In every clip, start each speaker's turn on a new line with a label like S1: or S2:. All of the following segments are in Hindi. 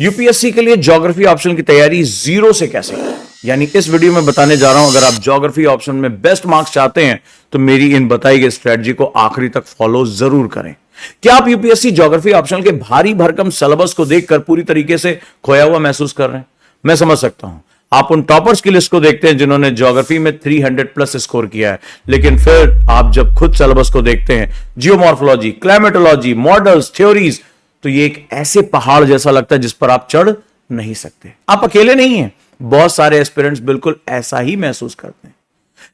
S1: यूपीएससी के लिए ज्योग्राफी ऑप्शन की तैयारी जीरो से कैसे करें, यानी इस वीडियो में बताने जा रहा हूं। अगर आप ज्योग्राफी ऑप्शन में बेस्ट मार्क्स चाहते हैं तो मेरी इन बताई गई स्ट्रेटजी को आखिरी तक फॉलो जरूर करें। क्या आप यूपीएससी ज्योग्राफी ऑप्शन के भारी भरकम सिलेबस को देखकर पूरी तरीके से खोया हुआ महसूस कर रहे हैं? मैं समझ सकता हूं। आप उन टॉपर्स की लिस्ट को देखते हैं जिन्होंने ज्योग्राफी में 300 प्लस स्कोर किया है, लेकिन फिर आप जब खुद सिलेबस को देखते हैं, जियोमॉर्फोलॉजी, क्लाइमेटोलॉजी, मॉडल्स, थ्योरीज, तो ये एक ऐसे पहाड़ जैसा लगता है जिस पर आप चढ़ नहीं सकते। आप अकेले नहीं हैं, बहुत सारे एस्पिरेंट्स बिल्कुल ऐसा ही महसूस करते हैं।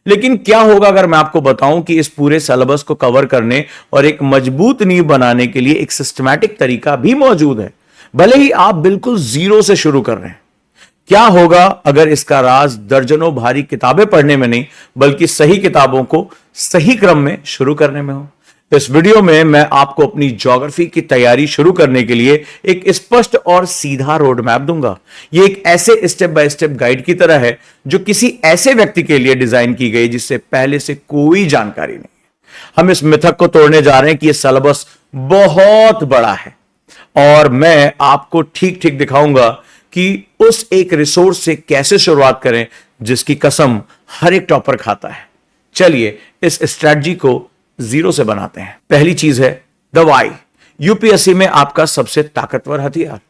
S1: लेकिन क्या होगा अगर मैं आपको बताऊं कि इस पूरे सिलेबस को कवर करने और एक मजबूत नींव बनाने के लिए एक सिस्टमैटिक तरीका भी मौजूद है, भले ही आप बिल्कुल जीरो से शुरू कर रहे हैं। क्या होगा अगर इसका राज दर्जनों भारी किताबें पढ़ने में नहीं, बल्कि सही किताबों को सही क्रम में शुरू करने में हो? इस वीडियो में मैं आपको अपनी ज्योग्राफी की तैयारी शुरू करने के लिए एक स्पष्ट और सीधा रोड मैप दूंगा। यह एक ऐसे स्टेप बाय स्टेप गाइड की तरह है जो किसी ऐसे व्यक्ति के लिए डिजाइन की गई जिससे पहले से कोई जानकारी नहीं है। हम इस मिथक को तोड़ने जा रहे हैं कि यह सिलेबस बहुत बड़ा है, और मैं आपको ठीक ठीक दिखाऊंगा कि उस एक रिसोर्स से कैसे शुरुआत करें जिसकी कसम हर एक टॉपर खाता है। चलिए इस स्ट्रेटजी को जीरो से बनाते हैं। पहली चीज है दवाई, यूपीएससी में आपका सबसे ताकतवर हथियार।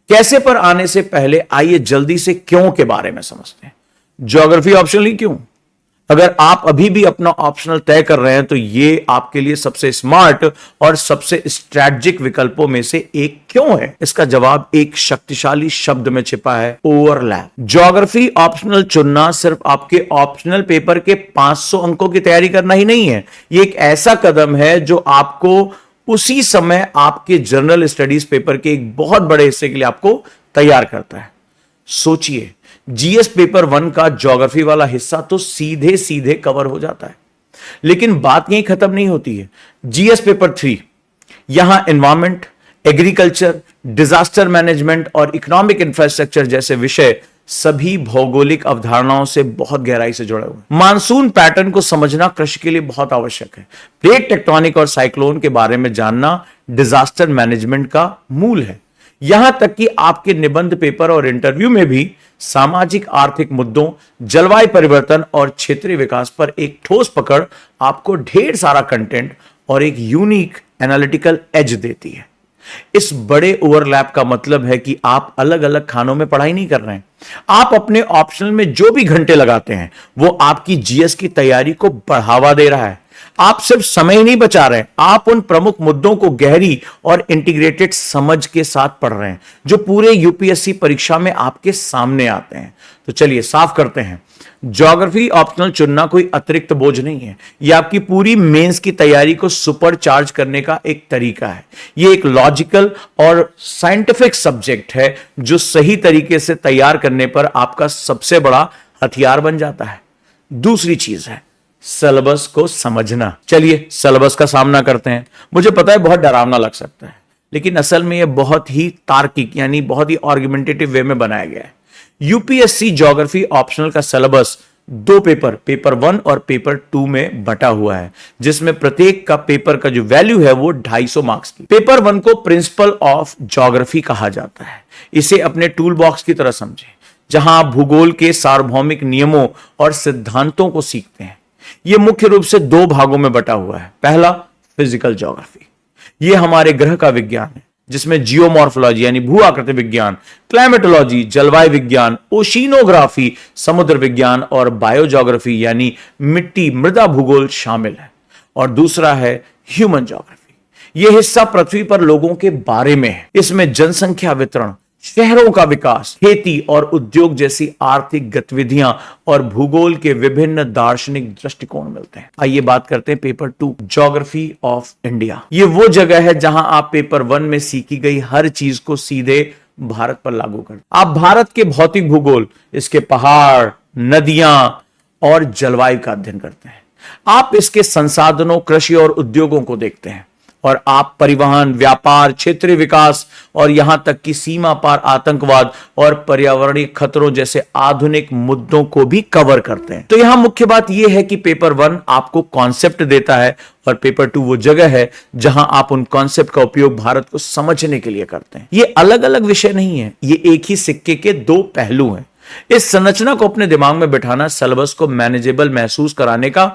S1: कैसे पर आने से पहले आइए जल्दी से क्यों के बारे में समझते हैं। ज्योग्राफी ऑप्शनल ही क्यों? अगर आप अभी भी अपना ऑप्शनल तय कर रहे हैं तो यह आपके लिए सबसे स्मार्ट और सबसे स्ट्रैटेजिक विकल्पों में से एक क्यों है। इसका जवाब एक शक्तिशाली शब्द में छिपा है, ओवरलैप। ज्योग्राफी ऑप्शनल चुनना सिर्फ आपके ऑप्शनल पेपर के 500 अंकों की तैयारी करना ही नहीं है, यह एक ऐसा कदम है जो आपको उसी समय आपके जनरल स्टडीज पेपर के एक बहुत बड़े हिस्से के लिए आपको तैयार करता है। सोचिए, जीएस पेपर 1 का ज्योग्राफी वाला हिस्सा तो सीधे सीधे कवर हो जाता है, लेकिन बात यहीं खत्म नहीं होती है। जीएस पेपर 3 यहां एनवायरमेंट, एग्रीकल्चर, डिजास्टर मैनेजमेंट और इकोनॉमिक इंफ्रास्ट्रक्चर जैसे विषय सभी भौगोलिक अवधारणाओं से बहुत गहराई से जुड़े हुए। मानसून पैटर्न को समझना कृषि के लिए बहुत आवश्यक है। प्लेट टेक्टोनिक और साइक्लोन के बारे में जानना डिजास्टर मैनेजमेंट का मूल है। यहां तक कि आपके निबंध पेपर और इंटरव्यू में भी सामाजिक आर्थिक मुद्दों, जलवायु परिवर्तन और क्षेत्रीय विकास पर एक ठोस पकड़ आपको ढेर सारा कंटेंट और एक यूनिक एनालिटिकल एज देती है। इस बड़े ओवरलैप का मतलब है कि आप अलग अलग खानों में पढ़ाई नहीं कर रहे हैं। आप अपने ऑप्शनल में जो भी घंटे लगाते हैं वो आपकी जीएस की तैयारी को बढ़ावा दे रहा है। आप सिर्फ समय ही नहीं बचा रहे हैं, आप उन प्रमुख मुद्दों को गहरी और इंटीग्रेटेड समझ के साथ पढ़ रहे हैं जो पूरे यूपीएससी परीक्षा में आपके सामने आते हैं। तो चलिए साफ करते हैं, ज्योग्राफी ऑप्शनल चुनना कोई अतिरिक्त बोझ नहीं है, यह आपकी पूरी मेंस की तैयारी को सुपर चार्ज करने का एक तरीका है। यह एक लॉजिकल और साइंटिफिक सब्जेक्ट है जो सही तरीके से तैयार करने पर आपका सबसे बड़ा हथियार बन जाता है। दूसरी चीज है सिलेबस को समझना। चलिए सिलेबस का सामना करते हैं। मुझे पता है बहुत डरावना लग सकता है, लेकिन असल में यह बहुत ही तार्किक यानी बहुत ही आर्गुमेंटेटिव वे में बनाया गया है। यूपीएससी ज्योग्राफी ऑप्शनल का सिलेबस 2 पेपर 1 और पेपर 2 में बटा हुआ है, जिसमें प्रत्येक का पेपर का जो वैल्यू है वो 250 मार्क्स की। पेपर 1 को प्रिंसिपल ऑफ ज्योग्राफी कहा जाता है। इसे अपने टूल बॉक्स की तरह समझें, जहां आप भूगोल के सार्वभौमिक नियमों और सिद्धांतों को सीखते हैं। यह मुख्य रूप से 2 भागों में बटा हुआ है। पहला फिजिकल ज्योग्राफी, यह हमारे ग्रह का विज्ञान है, जिसमें जियोमॉर्फोलॉजी यानी भू आकृति विज्ञान, क्लाइमेटोलॉजी जलवायु विज्ञान, ओशिनोग्राफी समुद्र विज्ञान और बायोज्योग्राफी यानी मिट्टी मृदा भूगोल शामिल है। और दूसरा है ह्यूमन ज्योग्राफी। यह हिस्सा पृथ्वी पर लोगों के बारे में है। इसमें जनसंख्या वितरण, शहरों का विकास, खेती और उद्योग जैसी आर्थिक गतिविधियां और भूगोल के विभिन्न दार्शनिक दृष्टिकोण मिलते हैं। आइए बात करते हैं पेपर 2 ज्योग्राफी ऑफ इंडिया। ये वो जगह है जहां आप पेपर 1 में सीखी गई हर चीज को सीधे भारत पर लागू करते हैं। आप भारत के भौतिक भूगोल, इसके पहाड़, नदियां और जलवायु का अध्ययन करते हैं। आप इसके संसाधनों, कृषि और उद्योगों को देखते हैं, और आप परिवहन, व्यापार, क्षेत्रीय विकास और यहां तक कि सीमा पार आतंकवाद और पर्यावरणीय खतरों जैसे आधुनिक मुद्दों को भी कवर करते हैं। तो यहां मुख्य बात यह है कि पेपर 1 आपको कॉन्सेप्ट देता है और पेपर 2 वो जगह है जहां आप उन कॉन्सेप्ट का उपयोग भारत को समझने के लिए करते हैं। ये अलग अलग विषय नहीं है, ये एक ही सिक्के के दो पहलू हैं। इस संरचना को अपने दिमाग में बिठाना सिलेबस को मैनेजेबल महसूस कराने का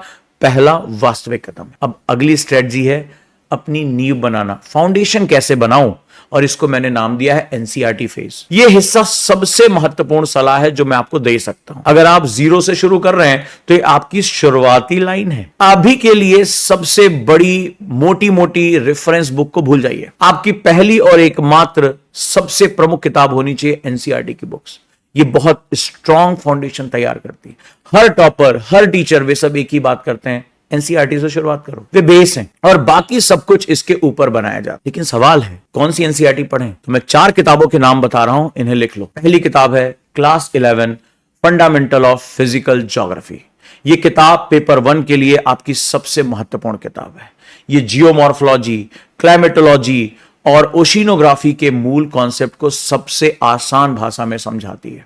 S1: पहला वास्तविक कदम है। अब अगली स्ट्रेटजी है अपनी नींव बनाना, फाउंडेशन कैसे बनाऊं, और इसको मैंने नाम दिया है एनसीईआरटी फेज। यह हिस्सा सबसे महत्वपूर्ण सलाह है जो मैं आपको दे सकता हूं। अगर आप 0 से शुरू कर रहे हैं तो ये आपकी शुरुआती लाइन है। अभी के लिए सबसे बड़ी मोटी मोटी रेफरेंस बुक को भूल जाइए। आपकी पहली और एकमात्र सबसे प्रमुख किताब होनी चाहिए एनसीईआरटी की बुक्स। ये बहुत स्ट्रॉन्ग फाउंडेशन तैयार करती है। हर टॉपर, हर टीचर, वे सब एक ही बात करते हैं, एनसीईआरटी से शुरुआत करो, वे बेस हैं और बाकी सब कुछ इसके ऊपर बनाया जाता है। लेकिन सवाल है कौन सी एनसीईआरटी पढ़ें? तो मैं 4 किताबों के नाम बता रहा हूं, इन्हें लिख लो। पहली किताब है class 11 fundamental of physical geography. यह किताब पेपर 1 के लिए आपकी सबसे महत्वपूर्ण किताब है। यह जियोमॉर्फोलॉजी, क्लाइमेटोलॉजी और ओशिनोग्राफी के मूल कॉन्सेप्ट को सबसे आसान भाषा में समझाती है।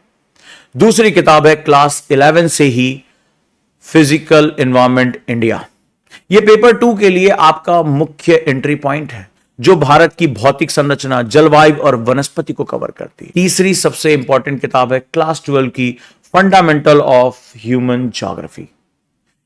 S1: दूसरी किताब है क्लास 11 से ही फिजिकल एनवायरनमेंट इंडिया। यह पेपर 2 के लिए आपका मुख्य एंट्री पॉइंट है जो भारत की भौतिक संरचना, जलवायु और वनस्पति को कवर करती है। तीसरी सबसे इंपॉर्टेंट किताब है क्लास 12 की फंडामेंटल ऑफ ह्यूमन ज्योग्राफी।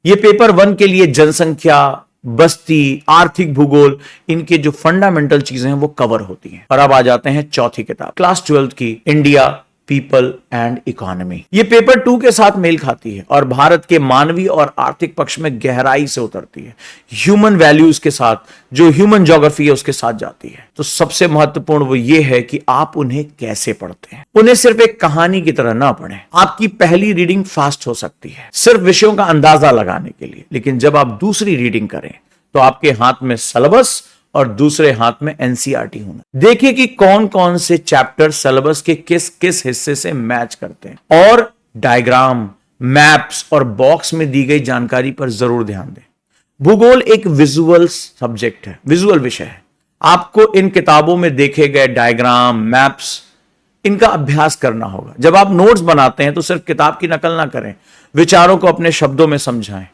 S1: यह पेपर 1 के लिए जनसंख्या, बस्ती, आर्थिक भूगोल, इनके जो फंडामेंटल चीजें हैं वो कवर होती हैं। और अब आ जाते हैं चौथी किताब क्लास 12 की इंडिया, पीपल एंड इकोनॉमी। ये पेपर 2 के साथ मेल खाती है और भारत के मानवीय और आर्थिक पक्ष में गहराई से उतरती है। ह्यूमन वैल्यूज के साथ, जो ह्यूमन ज्योग्राफी है उसके साथ जाती है। तो सबसे महत्वपूर्ण वो ये है कि आप उन्हें कैसे पढ़ते हैं। उन्हें सिर्फ एक कहानी की तरह ना पढ़ें। आपकी पहली रीडिंग फास्ट हो सकती है सिर्फ विषयों का अंदाजा लगाने के लिए, लेकिन जब आप दूसरी रीडिंग करें तो आपके हाथ में सिलेबस और दूसरे हाथ में एनसीईआरटी होना। देखिए कि कौन कौन से चैप्टर सिलेबस के किस किस हिस्से से मैच करते हैं और डायग्राम, मैप्स और बॉक्स में दी गई जानकारी पर जरूर ध्यान दें। भूगोल एक विजुअल सब्जेक्ट है, विजुअल विषय है। आपको इन किताबों में देखे गए डायग्राम, मैप्स, इनका अभ्यास करना होगा। जब आप नोट्स बनाते हैं तो सिर्फ किताब की नकल ना करें, विचारों को अपने शब्दों में समझाएं।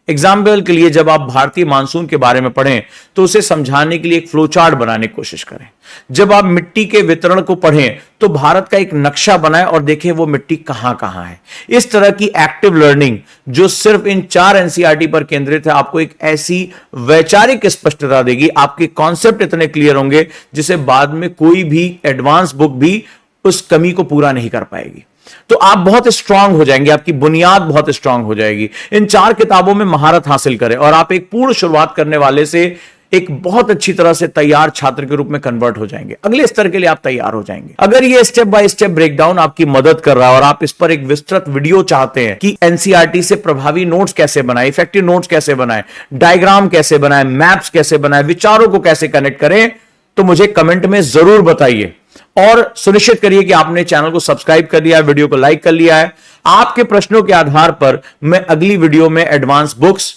S1: एग्जाम्पल के लिए जब आप भारतीय मानसून के बारे में पढ़ें तो उसे समझाने के लिए एक फ्लो चार्ट बनाने की कोशिश करें। जब आप मिट्टी के वितरण को पढ़ें तो भारत का एक नक्शा बनाएं और देखें वो मिट्टी कहां कहां है। इस तरह की एक्टिव लर्निंग जो सिर्फ इन 4 एनसीईआरटी पर केंद्रित है, आपको एक ऐसी वैचारिक स्पष्टता देगी, आपके कॉन्सेप्ट इतने क्लियर होंगे जिसे बाद में कोई भी एडवांस बुक भी उस कमी को पूरा नहीं कर पाएगी। तो आप बहुत स्ट्रांग हो जाएंगे, आपकी बुनियाद बहुत स्ट्रांग हो जाएगी। इन 4 किताबों में महारत हासिल करें और आप एक पूर्ण शुरुआत करने वाले से एक बहुत अच्छी तरह से तैयार छात्र के रूप में कन्वर्ट हो जाएंगे। अगले स्तर के लिए आप तैयार हो जाएंगे। अगर ये स्टेप बाय स्टेप ब्रेकडाउन आपकी मदद कर रहा है और आप इस पर एक विस्तृत वीडियो चाहते हैं कि एनसीईआरटी से प्रभावी नोट्स कैसे बनाए, इफेक्टिव नोट्स कैसे बनाए, डायग्राम कैसे बनाए, मैप्स कैसे बनाए, विचारों को कैसे कनेक्ट करें, तो मुझे कमेंट में जरूर बताइए और सुनिश्चित करिए कि आपने चैनल को सब्सक्राइब कर लिया है, वीडियो को लाइक कर लिया है। आपके प्रश्नों के आधार पर मैं अगली वीडियो में advance books,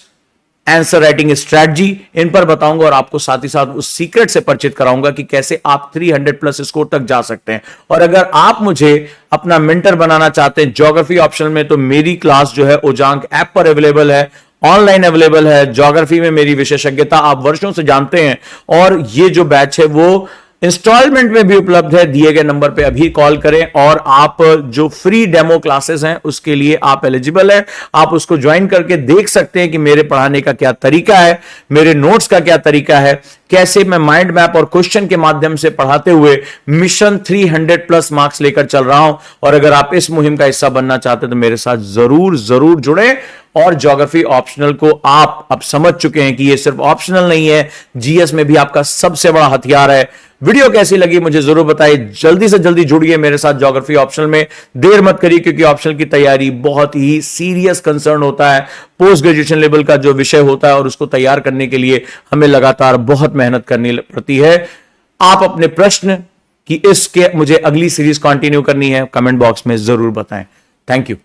S1: answer writing strategy, इन पर बताऊंगा और आपको साथ ही साथ उस सीक्रेट से परिचित कराऊंगा कि कैसे आप 300 प्लस स्कोर तक जा सकते हैं। और अगर आप मुझे अपना मेंटर बनाना चाहते हैं ज्योग्राफी ऑप्शनल में, तो मेरी क्लास जो है ओजांक ऐप पर अवेलेबल है, ऑनलाइन अवेलेबल है। ज्योग्राफी में मेरी विशेषज्ञता आप वर्षों से जानते हैं और ये जो बैच है वो इंस्टॉलमेंट में भी उपलब्ध है। दिए गए नंबर पे अभी कॉल करें और आप जो फ्री डेमो क्लासेस हैं उसके लिए आप एलिजिबल है। आप उसको ज्वाइन करके देख सकते हैं कि मेरे पढ़ाने का क्या तरीका है, मेरे नोट्स का क्या तरीका है, कैसे मैं माइंड मैप और क्वेश्चन के माध्यम से पढ़ाते हुए मिशन 300 प्लस मार्क्स लेकर चल रहा हूं। और अगर आप इस मुहिम का हिस्सा बनना चाहते हैं तो मेरे साथ जरूर जरूर जुड़े। और ज्योग्राफी ऑप्शनल को आप अब समझ चुके हैं कि ये सिर्फ ऑप्शनल नहीं है, जीएस में भी आपका सबसे बड़ा हथियार है। वीडियो कैसी लगी मुझे जरूर बताइए। जल्दी से जल्दी जुड़िए मेरे साथ ज्योग्राफी ऑप्शनल में, देर मत करिए, क्योंकि ऑप्शनल की तैयारी बहुत ही सीरियस कंसर्न होता है। पोस्ट ग्रेजुएशन लेवल का जो विषय होता है और उसको तैयार करने के लिए हमें लगातार बहुत मेहनत करनी पड़ती है। आप अपने प्रश्न कि इसके मुझे अगली सीरीज कंटिन्यू करनी है कमेंट बॉक्स में जरूर बताएं। Thank you.